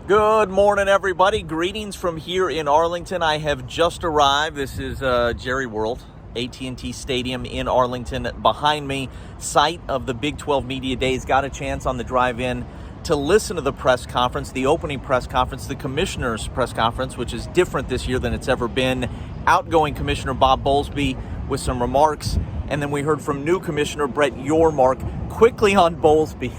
Good morning, everybody. Greetings from here in Arlington. I have just arrived. This is Jerry World, AT&T Stadium in Arlington. Behind me, site of the Big 12 Media Days. Got a chance on the drive in to listen to the press conference, the opening press conference, the commissioner's press conference, which is different this year than it's ever been. Outgoing Commissioner Bob Bowlesby with some remarks, and then we heard from new Commissioner Brett Yormark. Quickly on Bowlesby.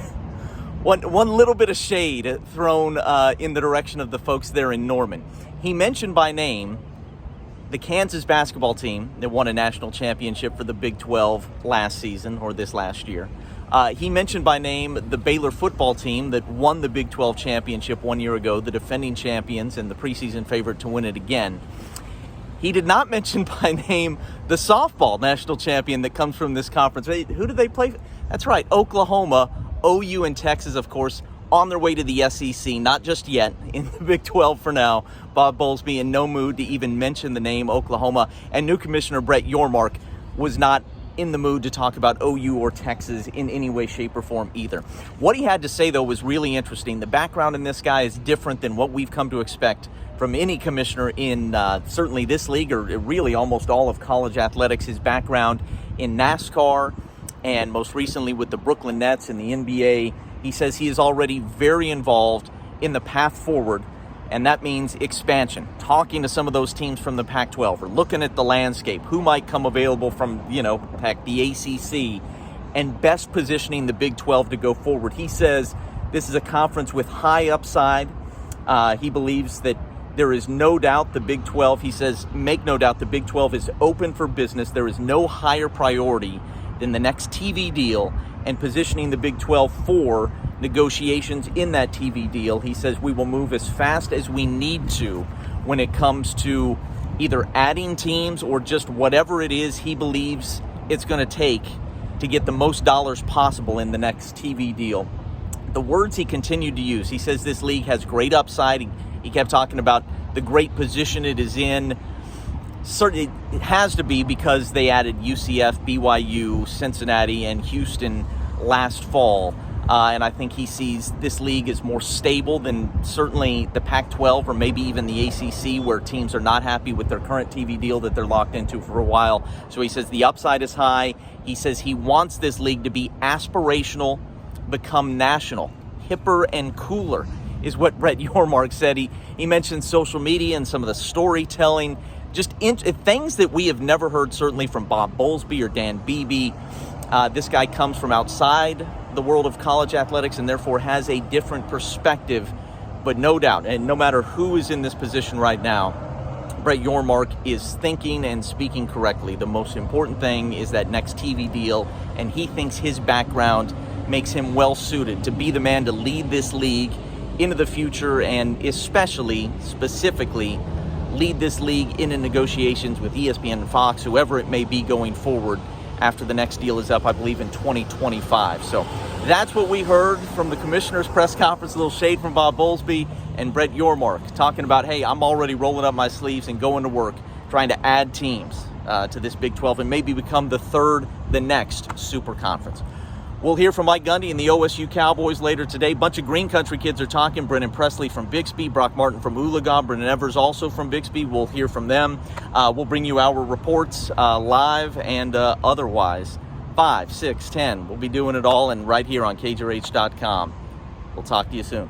One little bit of shade thrown in the direction of the folks there in Norman. He mentioned by name the Kansas basketball team that won a national championship for the Big 12 last season, or this last year. He mentioned by name the Baylor football team that won the Big 12 championship 1 year ago, the defending champions and the preseason favorite to win it again. He did not mention by name the softball national champion that comes from this conference. Who did they play? That's right, Oklahoma. OU and Texas, of course, on their way to the SEC, not just yet, in the Big 12 for now. Bob Bowlesby in no mood to even mention the name Oklahoma, and new Commissioner Brett Yormark was not in the mood to talk about OU or Texas in any way, shape, or form either. What he had to say, though, was really interesting. The background in this guy is different than what we've come to expect from any commissioner in certainly this league, or really almost all of college athletics. His background in NASCAR, and most recently with the Brooklyn Nets and the NBA. He says he is already very involved in the path forward, and that means expansion, talking to some of those teams from the Pac-12, or looking at the landscape, who might come available from, heck, the ACC, and best positioning the Big 12 to go forward. He says this is a conference with high upside. He believes that there is no doubt the Big 12, he says, make no doubt the Big 12 is open for business. There is no higher priority than the next TV deal and positioning the Big 12 for negotiations in that TV deal. He says we will move as fast as we need to when it comes to either adding teams or just whatever it is he believes it's going to take to get the most dollars possible in the next TV deal. The words he continued to use, he says this league has great upside. He kept talking about the great position it is in. Certainly, it has to be because they added UCF, BYU, Cincinnati, and Houston last fall. And I think he sees this league as more stable than certainly the Pac-12 or maybe even the ACC, where teams are not happy with their current TV deal that they're locked into for a while. So he says the upside is high. He says he wants this league to be aspirational, become national, hipper and cooler, is what Brett Yormark said. He mentioned social media and some of the storytelling, just things that we have never heard, certainly from Bob Bowlesby or Dan Beebe. This guy comes from outside the world of college athletics and therefore has a different perspective. But no doubt, and no matter who is in this position right now, Brett Yormark is thinking and speaking correctly. The most important thing is that next TV deal, and he thinks his background makes him well-suited to be the man to lead this league into the future, and specifically, lead this league into negotiations with ESPN and Fox, whoever it may be going forward after the next deal is up, I believe, in 2025. So that's what we heard from the commissioner's press conference, a little shade from Bob Bowlesby and Brett Yormark talking about, hey, I'm already rolling up my sleeves and going to work, trying to add teams to this Big 12 and maybe become the next super conference. We'll hear from Mike Gundy and the OSU Cowboys later today. Bunch of Green Country kids are talking. Brennan Presley from Bixby, Brock Martin from Oologah, Brennan Evers also from Bixby. We'll hear from them. We'll bring you our reports live and otherwise. 5, 6, 10. We'll be doing it all and right here on KJRH.com. We'll talk to you soon.